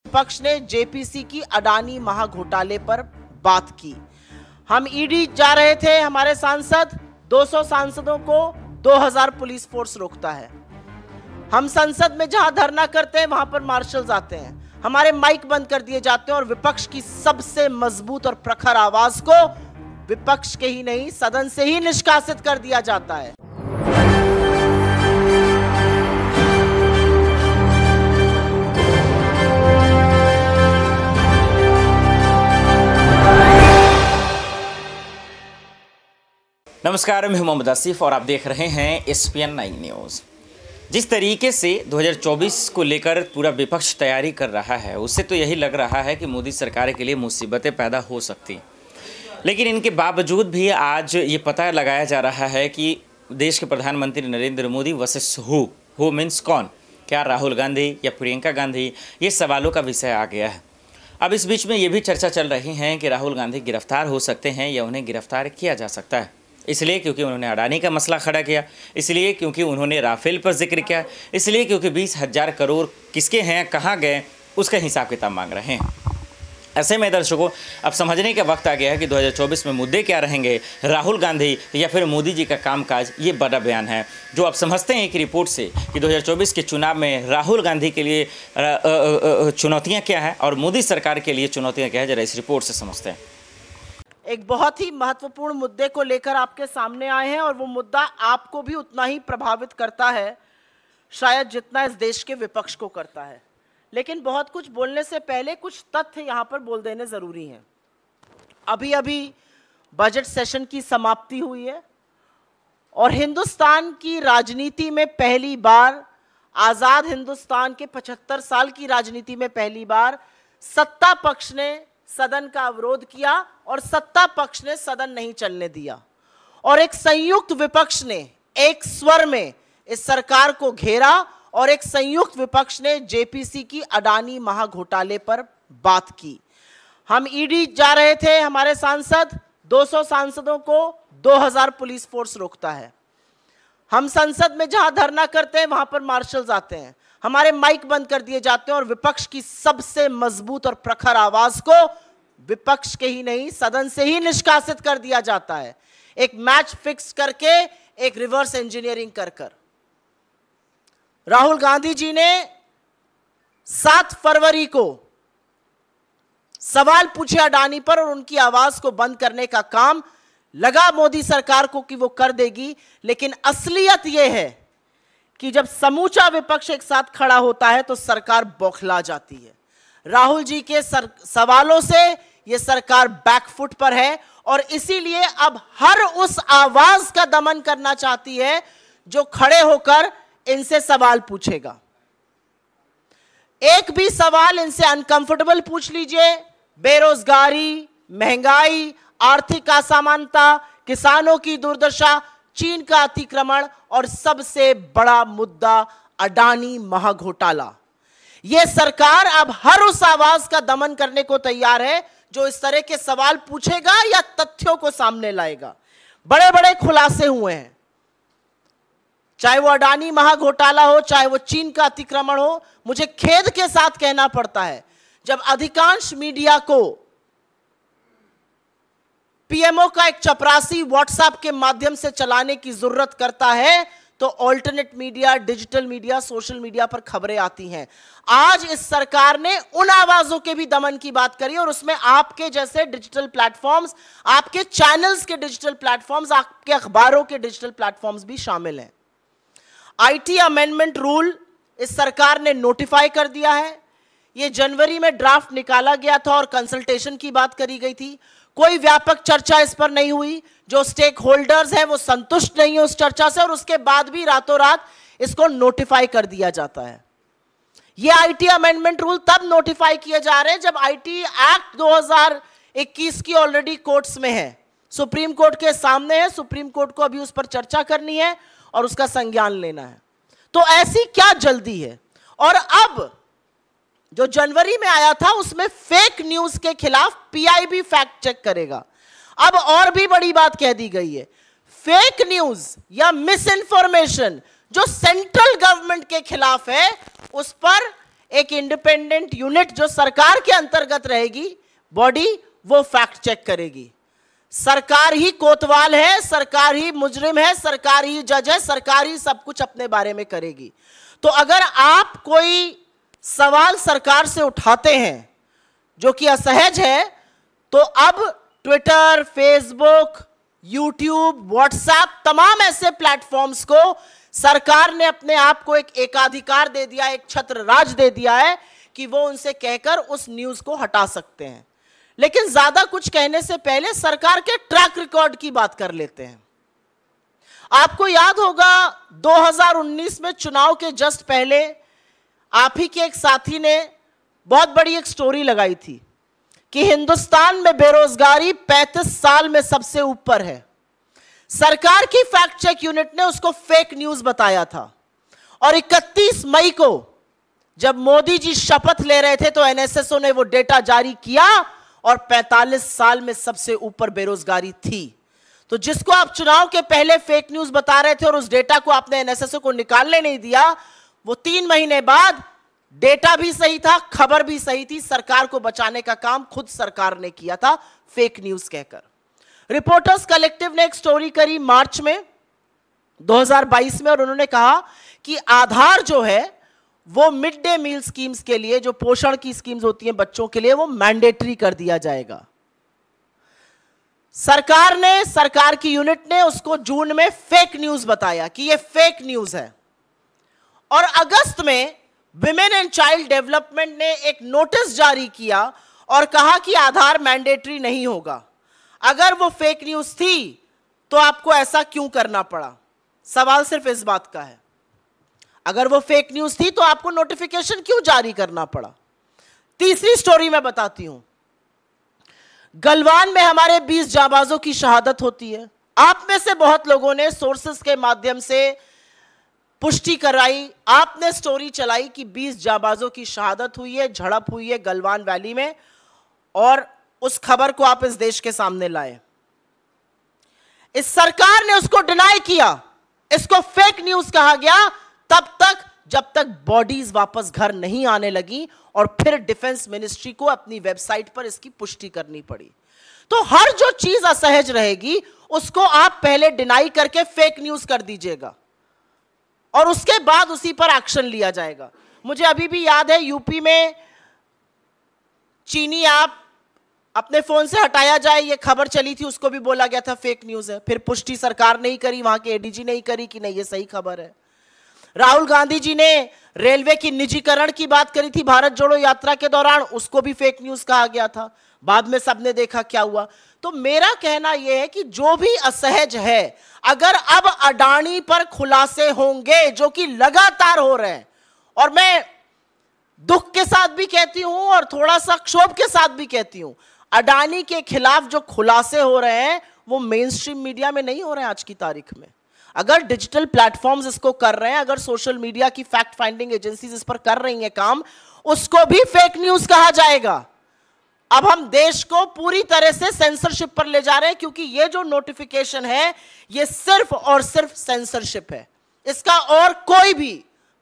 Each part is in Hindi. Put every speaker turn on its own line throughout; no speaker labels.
पक्ष ने जेपीसी की अडानी महाघोटाले पर बात की। हम ईडी जा रहे थे, हमारे सांसद 200 सांसदों को 2000 पुलिस फोर्स रोकता है। हम संसद में जहां धरना करते हैं वहां पर मार्शल्स आते हैं, हमारे माइक बंद कर दिए जाते हैं और विपक्ष की सबसे मजबूत और प्रखर आवाज को विपक्ष के ही नहीं सदन से ही निष्कासित कर दिया जाता है।
नमस्कार, मैं मोहम्मद आसिफ और आप देख रहे हैं एसपीएन 9 न्यूज़। जिस तरीके से 2024 को लेकर पूरा विपक्ष तैयारी कर रहा है, उससे तो यही लग रहा है कि मोदी सरकार के लिए मुसीबतें पैदा हो सकती, लेकिन इनके बावजूद भी आज ये पता लगाया जा रहा है कि देश के प्रधानमंत्री Narendra Modi versus who means कौन, क्या राहुल गांधी या प्रियंका गांधी, ये सवालों का विषय आ गया है। अब इस बीच में ये भी चर्चा चल रही है कि राहुल गांधी गिरफ्तार हो सकते हैं या उन्हें गिरफ्तार किया जा सकता है, इसलिए क्योंकि उन्होंने अडानी का मसला खड़ा किया, इसलिए क्योंकि उन्होंने राफेल पर जिक्र किया, इसलिए क्योंकि 20,000 करोड़ किसके हैं, कहाँ गए, उसका हिसाब किताब मांग रहे हैं। ऐसे में दर्शकों, अब समझने का वक्त आ गया है कि 2024 में मुद्दे क्या रहेंगे, राहुल गांधी या फिर मोदी जी का कामकाज। ये बड़ा बयान है जो आप समझते हैं एक रिपोर्ट से कि 2024 के चुनाव में राहुल गांधी के लिए चुनौतियाँ क्या हैं और मोदी सरकार के लिए चुनौतियाँ क्या है, जरा इस रिपोर्ट से समझते हैं।
एक बहुत ही महत्वपूर्ण मुद्दे को लेकर आपके सामने आए हैं और वो मुद्दा आपको भी उतना ही प्रभावित करता है शायद जितना इस देश के विपक्ष को करता है। लेकिन बहुत कुछ बोलने से पहले कुछ तथ्य यहां पर बोल देने जरूरी हैं। अभी अभी बजट सेशन की समाप्ति हुई है और हिंदुस्तान की राजनीति में पहली बार, आजाद हिंदुस्तान के 75 साल की राजनीति में पहली बार सत्ता पक्ष ने सदन का अवरोध किया और सत्ता पक्ष ने सदन नहीं चलने दिया और एक संयुक्त विपक्ष ने एक स्वर में इस सरकार को घेरा और एक संयुक्त विपक्ष ने जेपीसी की अडानी महाघोटाले पर बात की। हम ईडी जा रहे थे, हमारे सांसद 200 सांसदों को 2000 पुलिस फोर्स रोकता है। हम संसद में जहां धरना करते हैं वहां पर मार्शल्स आते हैं, हमारे माइक बंद कर दिए जाते हैं और विपक्ष की सबसे मजबूत और प्रखर आवाज को विपक्ष के ही नहीं सदन से ही निष्कासित कर दिया जाता है। एक मैच फिक्स करके, एक रिवर्स इंजीनियरिंग कर राहुल गांधी जी ने 7 फरवरी को सवाल पूछे अडानी पर और उनकी आवाज को बंद करने का काम लगा मोदी सरकार को कि वो कर देगी। लेकिन असलियत यह है कि जब समूचा विपक्ष एक साथ खड़ा होता है तो सरकार बौखला जाती है। राहुल जी के सवालों से यह सरकार बैकफुट पर है और इसीलिए अब हर उस आवाज का दमन करना चाहती है जो खड़े होकर इनसे सवाल पूछेगा। एक भी सवाल इनसे अनकंफर्टेबल पूछ लीजिए, बेरोजगारी, महंगाई, आर्थिक असमानता, किसानों की दुर्दशा, चीन का अतिक्रमण और सबसे बड़ा मुद्दा अडानी महाघोटाला। यह सरकार अब हर उस आवाज का दमन करने को तैयार है जो इस तरह के सवाल पूछेगा या तथ्यों को सामने लाएगा। बड़े बड़े खुलासे हुए हैं, चाहे वो अडानी महाघोटाला हो, चाहे वो चीन का अतिक्रमण हो। मुझे खेद के साथ कहना पड़ता है, जब अधिकांश मीडिया को पीएमओ का एक चपरासी व्हाट्सएप के माध्यम से चलाने की जरूरत करता है तो alternate media, digital media, social media पर खबरें आती हैं। आज इस सरकार ने उन आवाजों के भी दमन की बात करी और उसमें आपके जैसे डिजिटल प्लेटफॉर्म्स, आपके चैनल्स के डिजिटल प्लेटफॉर्म्स, आपके अखबारों के डिजिटल प्लेटफॉर्म्स भी शामिल हैं। आईटी अमेंडमेंट रूल इस सरकार ने नोटिफाई कर दिया है। यह जनवरी में ड्राफ्ट निकाला गया था और कंसल्टेशन की बात करी गई थी। कोई व्यापक चर्चा इस पर नहीं हुई। जो स्टेक होल्डर्स हैं वो संतुष्ट नहीं है उस चर्चा से और उसके बाद भी रातों रात इसको नोटिफाई कर दिया जाता है। ये आईटी अमेंडमेंट रूल तब नोटिफाई किए जा रहे हैं जब आईटी एक्ट 2021 की ऑलरेडी कोर्ट्स में है, सुप्रीम कोर्ट के सामने है। सुप्रीम कोर्ट को अभी उस पर चर्चा करनी है और उसका संज्ञान लेना है। तो ऐसी क्या जल्दी है? और अब जो जनवरी में आया था उसमें फेक न्यूज के खिलाफ पीआईबी फैक्ट चेक करेगा। अब और भी बड़ी बात कह दी गई है, फेक न्यूज या मिस इंफॉर्मेशन जो सेंट्रल गवर्नमेंट के खिलाफ है उस पर एक इंडिपेंडेंट यूनिट जो सरकार के अंतर्गत रहेगी बॉडी, वो फैक्ट चेक करेगी। सरकार ही कोतवाल है, सरकार ही मुजरिम है, सरकार ही जज है, सरकार ही सब कुछ अपने बारे में करेगी। तो अगर आप कोई सवाल सरकार से उठाते हैं जो कि असहज है, तो अब ट्विटर, फेसबुक, यूट्यूब, व्हाट्सएप, तमाम ऐसे प्लेटफॉर्म्स को सरकार ने अपने आप को एक एकाधिकार दे दिया, एक छत्र राज दे दिया है कि वो उनसे कहकर उस न्यूज को हटा सकते हैं। लेकिन ज्यादा कुछ कहने से पहले सरकार के ट्रैक रिकॉर्ड की बात कर लेते हैं। आपको याद होगा 2019 में चुनाव के जस्ट पहले आप ही के एक साथी ने बहुत बड़ी एक स्टोरी लगाई थी कि हिंदुस्तान में बेरोजगारी 35 साल में सबसे ऊपर है। सरकार की फैक्ट चेक यूनिट ने उसको फेक न्यूज बताया था। और 31 मई को जब मोदी जी शपथ ले रहे थे तो एनएसएसओ ने वो डेटा जारी किया और 45 साल में सबसे ऊपर बेरोजगारी थी। तो जिसको आप चुनाव के पहले फेक न्यूज बता रहे थे और उस डेटा को आपने एनएसएसओ को निकालने नहीं दिया, वो 3 महीने बाद डेटा भी सही था, खबर भी सही थी, सरकार को बचाने का काम खुद सरकार ने किया था फेक न्यूज कहकर। रिपोर्टर्स कलेक्टिव ने एक स्टोरी करी मार्च में 2022 में और उन्होंने कहा कि आधार जो है वो मिड डे मील स्कीम्स के लिए, जो पोषण की स्कीम्स होती हैं बच्चों के लिए, वो मैंडेटरी कर दिया जाएगा। सरकार की यूनिट ने उसको जून में फेक न्यूज बताया कि ये फेक न्यूज है। और अगस्त में विमेन एंड चाइल्ड डेवलपमेंट ने एक नोटिस जारी किया और कहा कि आधार मैंडेटरी नहीं होगा। अगर वो फेक न्यूज थी तो आपको ऐसा क्यों करना पड़ा? सवाल सिर्फ इस बात का है। अगर वो फेक न्यूज थी तो आपको नोटिफिकेशन क्यों जारी करना पड़ा? तीसरी स्टोरी मैं बताती हूं। गलवान में हमारे 20 जाबाजों की शहादत होती है। आप में से बहुत लोगों ने सोर्सेस के माध्यम से पुष्टि कराई, आपने स्टोरी चलाई कि 20 जाबाजों की शहादत हुई है, झड़प हुई है गलवान वैली में, और उस खबर को आप इस देश के सामने लाए। इस सरकार ने उसको डिनाई किया, इसको फेक न्यूज कहा गया तब तक जब तक बॉडीज वापस घर नहीं आने लगी और फिर डिफेंस मिनिस्ट्री को अपनी वेबसाइट पर इसकी पुष्टि करनी पड़ी। तो हर जो चीज असहज रहेगी उसको आप पहले डिनाई करके फेक न्यूज कर दीजिएगा और उसके बाद उसी पर एक्शन लिया जाएगा। मुझे अभी भी याद है यूपी में चीनी ऐप अपने फोन से हटाया जाए, ये खबर चली थी, उसको भी बोला गया था फेक न्यूज है। फिर पुष्टि सरकार नहीं करी, वहां के एडीजी नहीं करी कि नहीं ये सही खबर है। राहुल गांधी जी ने रेलवे की निजीकरण की बात करी थी भारत जोड़ो यात्रा के दौरान, उसको भी फेक न्यूज कहा गया था। बाद में सबने देखा क्या हुआ। तो मेरा कहना यह है कि जो भी असहज है, अगर अब अडानी पर खुलासे होंगे जो कि लगातार हो रहे हैं, और मैं दुख के साथ भी कहती हूं और थोड़ा सा क्षोभ के साथ भी कहती हूं, अडानी के खिलाफ जो खुलासे हो रहे हैं वो मेन स्ट्रीम मीडिया में नहीं हो रहे हैं आज की तारीख में। अगर डिजिटल प्लेटफॉर्म्स इसको कर रहे हैं, अगर सोशल मीडिया की फैक्ट फाइंडिंग एजेंसीज इस पर कर रही हैं काम, उसको भी फेक न्यूज कहा जाएगा। अब हम देश को पूरी तरह से सेंसरशिप पर ले जा रहे हैं, क्योंकि ये जो नोटिफिकेशन है ये सिर्फ और सिर्फ सेंसरशिप है, इसका और कोई भी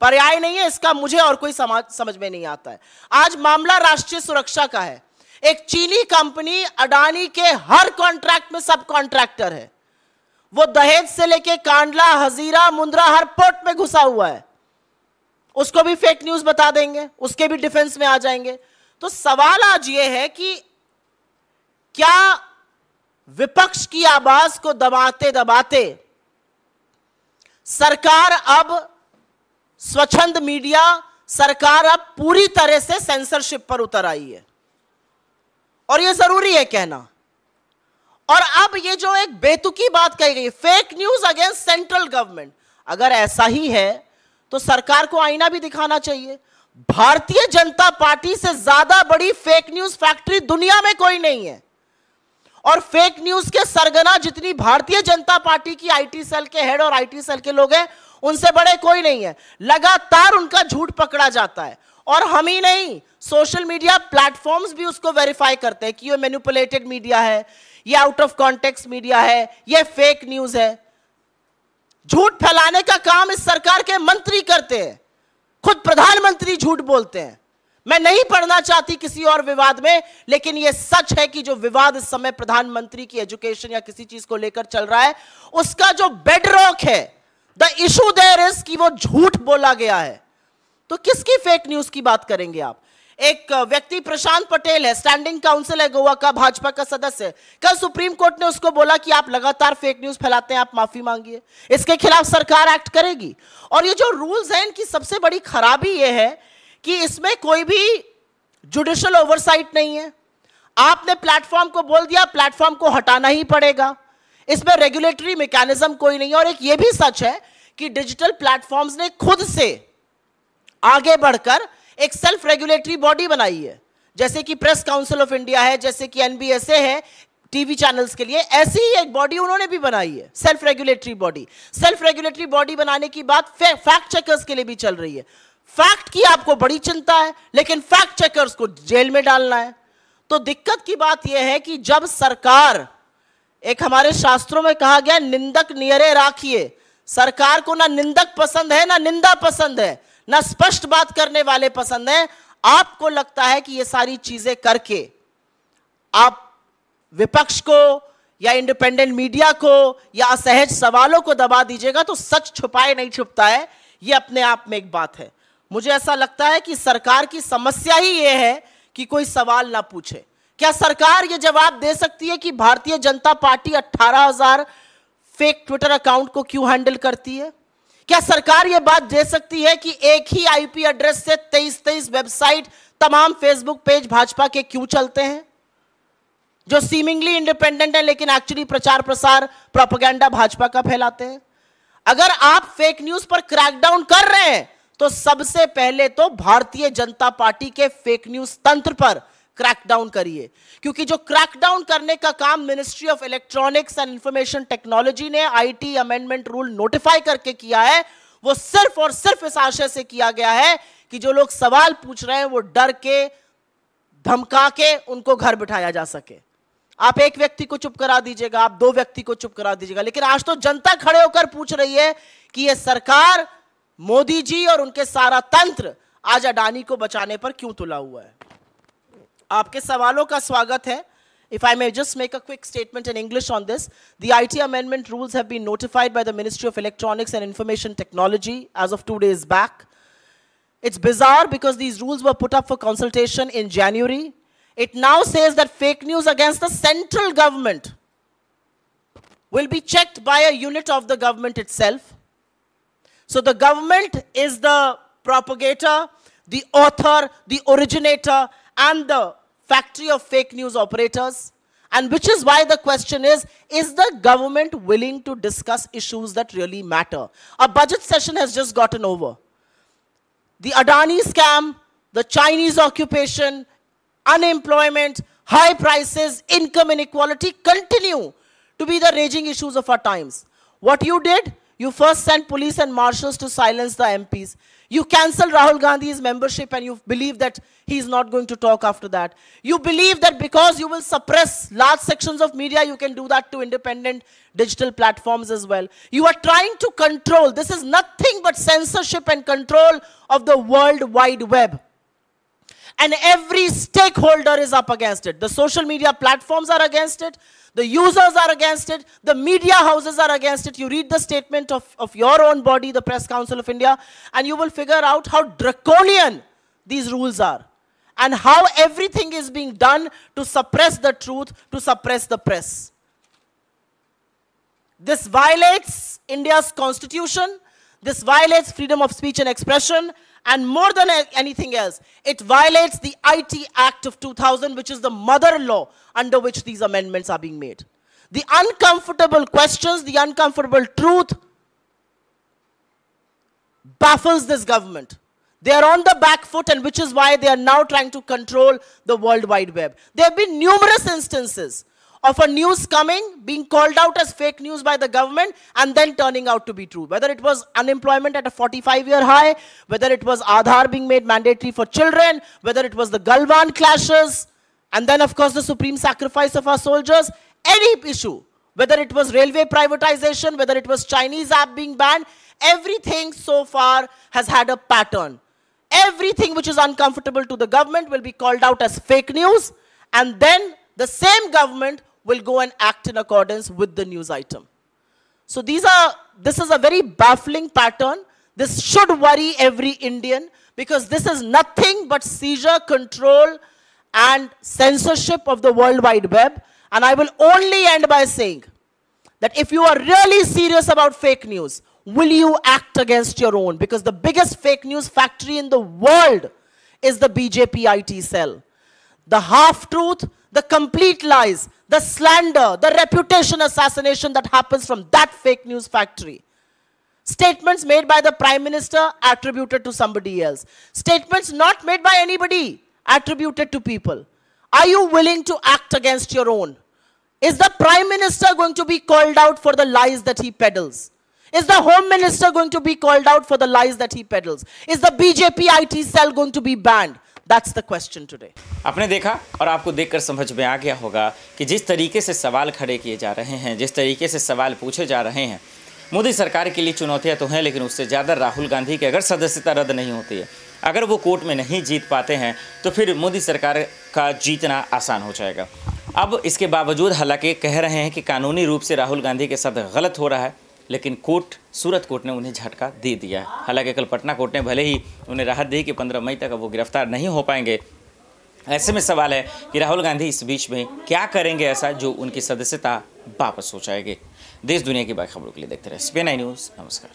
पर्याय नहीं है। इसका मुझे और कोई समझ में नहीं आता है। आज मामला राष्ट्रीय सुरक्षा का है। एक चीनी कंपनी अडानी के हर कॉन्ट्रैक्ट में सब कॉन्ट्रैक्टर है। वो दहेज से लेके कांडला, हजीरा, मुंद्रा हर पोर्ट में घुसा हुआ है। उसको भी फेक न्यूज बता देंगे, उसके भी डिफेंस में आ जाएंगे। तो सवाल आज ये है कि क्या विपक्ष की आवाज को दबाते दबाते सरकार अब स्वच्छंद मीडिया, सरकार अब पूरी तरह से सेंसरशिप पर उतर आई है, और यह जरूरी है कहना। और अब ये जो एक बेतुकी बात कही गई, fake news against central government, अगर ऐसा ही है तो सरकार को आईना भी दिखाना चाहिए। भारतीय जनता पार्टी से ज्यादा बड़ी फेक न्यूज फैक्ट्री दुनिया में कोई नहीं है, और फेक न्यूज के सरगना जितनी भारतीय जनता पार्टी की आईटी सेल के हेड और आईटी सेल के लोग हैं, उनसे बड़े कोई नहीं है। लगातार उनका झूठ पकड़ा जाता है, और हम ही नहीं, सोशल मीडिया प्लेटफॉर्म्स भी उसको वेरीफाई करते हैं कि ये मैनिपुलेटेड मीडिया है, ये आउट ऑफ कॉन्टेक्स्ट मीडिया है, ये फेक न्यूज है। झूठ फैलाने का काम इस सरकार के मंत्री करते हैं, खुद प्रधानमंत्री झूठ बोलते हैं। मैं नहीं पढ़ना चाहती किसी और विवाद में, लेकिन यह सच है कि जो विवाद इस समय प्रधानमंत्री की एजुकेशन या किसी चीज को लेकर चल रहा है, उसका जो बेडरॉक है, द इशू देयर इज कि वो झूठ बोला गया है। तो किसकी फेक न्यूज की बात करेंगे आप? एक व्यक्ति प्रशांत पटेल है, स्टैंडिंग काउंसिल है गोवा का, भाजपा का सदस्य। कल सुप्रीम कोर्ट ने उसको बोला कि आप लगातार फेक न्यूज फैलाते हैं, आप माफी मांगिए। इसके खिलाफ सरकार एक्ट करेगी। और ये जो रूल्स हैं, इनकी सबसे बड़ी खराबी ये है कि इसमें कोई भी जुडिशियल ओवरसाइट नहीं है। आपने प्लेटफॉर्म को बोल दिया, प्लेटफॉर्म को हटाना ही पड़ेगा। इसमें रेगुलेटरी मैकेनिज्म कोई नहीं है। और एक ये भी सच है कि डिजिटल प्लेटफॉर्म्स ने खुद से आगे बढ़कर एक सेल्फ रेगुलेटरी बॉडी बनाई है, जैसे कि प्रेस काउंसिल ऑफ इंडिया है, जैसे कि एनबीएसए है टीवी चैनल्स के लिए। ऐसी ही एक बॉडी उन्होंने भी बनाई है, self regulatory body. Self regulatory body बनाने की बात फैक्ट चेकर्स के लिए भी चल रही है। फैक्ट की आपको बड़ी चिंता है, लेकिन फैक्ट चेकर्स को जेल में डालना है। तो दिक्कत की बात यह है कि जब सरकार, एक हमारे शास्त्रों में कहा गया, निंदक नियरे राखिए। सरकार को ना निंदक पसंद है, ना निंदा पसंद है, ना स्पष्ट बात करने वाले पसंद है। आपको लगता है कि ये सारी चीजें करके आप विपक्ष को या इंडिपेंडेंट मीडिया को या असहज सवालों को दबा दीजिएगा, तो सच छुपाए नहीं छुपता है। ये अपने आप में एक बात है। मुझे ऐसा लगता है कि सरकार की समस्या ही यह है कि कोई सवाल ना पूछे। क्या सरकार यह जवाब दे सकती है कि Bharatiya Janata party 18,000 fake Twitter account को क्यों हैंडल करती है? क्या सरकार यह बात दे सकती है कि एक ही आईपी एड्रेस से 23 वेबसाइट, तमाम फेसबुक पेज भाजपा के क्यों चलते हैं, जो सीमिंगली इंडिपेंडेंट है लेकिन एक्चुअली प्रचार प्रसार प्रोपेगेंडा भाजपा का फैलाते हैं? अगर आप फेक न्यूज पर क्रैकडाउन कर रहे हैं, तो सबसे पहले तो भारतीय जनता पार्टी के फेक न्यूज तंत्र पर क्रैकडाउन करिए, क्योंकि जो क्रैकडाउन करने का काम ministry of electronics and information technology ने आईटी अमेंडमेंट रूल नोटिफाई करके किया है, वो सिर्फ और सिर्फ इस आशय से किया गया है कि जो लोग सवाल पूछ रहे हैं वो डर के, धमका के उनको घर बिठाया जा सके। आप एक व्यक्ति को चुप करा दीजिएगा, आप 2 व्यक्ति को चुप करा दीजिएगा, लेकिन आज तो जनता खड़े होकर पूछ रही है कि यह सरकार, मोदी जी और उनके सारा तंत्र आज अडानी को बचाने पर क्यों तुला हुआ है। आपके सवालों का स्वागत है। If I may just make a quick statement in English on this, the IT amendment rules have been notified by the Ministry of Electronics and Information Technology as of 2 days back. It's bizarre because these rules were put up for consultation in January. It now says that fake news against the central government will be checked by a unit of the government itself. So the government is the propagator, the author, the originator, and the factory of fake news operators. And which is why the question is the government willing to discuss issues that really matter? A budget session has just gotten over. The Adani scam, the Chinese occupation, unemployment, high prices, income inequality continue to be the raging issues of our times. What you did? You first sent police and marshals to silence the MPs. You cancelled Rahul Gandhi's membership and you believe that he's not going to talk after that. You believe that because you will suppress large sections of media, you can do that to independent digital platforms as well. You are trying to control. This is nothing but censorship and control of the World Wide Web. And every stakeholder is up against it. The social media platforms are against it. The users are against it. The media houses are against it. You read the statement of your own body, the Press Council of India, and you will figure out how draconian these rules are and how everything is being done to suppress the truth, to suppress the press. This violates India's constitution. This violates freedom of speech and expression. And more than anything else, it violates the IT Act of 2000, which is the mother law under which these amendments are being made. The uncomfortable questions, the uncomfortable truth baffles this government. They are on the back foot, and which is why they are now trying to control the World Wide Web. There have been numerous instances of a news coming, being called out as fake news by the government, and then turning out to be true. Whether it was unemployment at a 45-year high, whether it was Aadhaar being made mandatory for children, whether it was the Galwan clashes, and then of course the supreme sacrifice of our soldiers, any issue, whether it was railway privatization, whether it was Chinese app being banned, everything so far has had a pattern. everything which is uncomfortable to the government will be called out as fake news, and then the same government will go and act in accordance with the news item. So this is a very baffling pattern. This should worry every Indian, because this is nothing but seizure, control, and censorship of the World Wide Web. And I will only end by saying that if you are really serious about fake news, will you act against your own? Because the biggest fake news factory in the world is the BJP IT cell. The half-truth, the complete lies, the slander, the reputation assassination that happens from that fake news factory. Statements made by the Prime Minister attributed to somebody else. Statements not made by anybody attributed to people. Are you willing to act against your own? Is the Prime Minister going to be called out for the lies that he peddles? Is the Home Minister going to be called out for the lies that he peddles? Is the BJP IT cell going to be banned? That's the question today.
आपने देखा और आपको देखकर समझ में आ गया होगा कि जिस तरीके से सवाल खड़े किए जा रहे हैं, जिस तरीके से सवाल पूछे जा रहे हैं, मोदी सरकार के लिए चुनौतियां तो हैं, लेकिन उससे ज़्यादा राहुल गांधी की अगर सदस्यता रद्द नहीं होती है, अगर वो कोर्ट में नहीं जीत पाते हैं, तो फिर मोदी सरकार का जीतना आसान हो जाएगा। अब इसके बावजूद हालांकि कह रहे हैं कि कानूनी रूप से राहुल गांधी के साथ गलत हो रहा है, लेकिन कोर्ट, सूरत कोर्ट ने उन्हें झटका दे दिया है। हालांकि कल पटना कोर्ट ने भले ही उन्हें राहत दी कि 15 मई तक वो गिरफ्तार नहीं हो पाएंगे। ऐसे में सवाल है कि राहुल गांधी इस बीच में क्या करेंगे ऐसा जो उनकी सदस्यता वापस हो जाएगी। देश दुनिया की बाकी खबरों के लिए देखते रहे SPN9 न्यूज़। नमस्कार।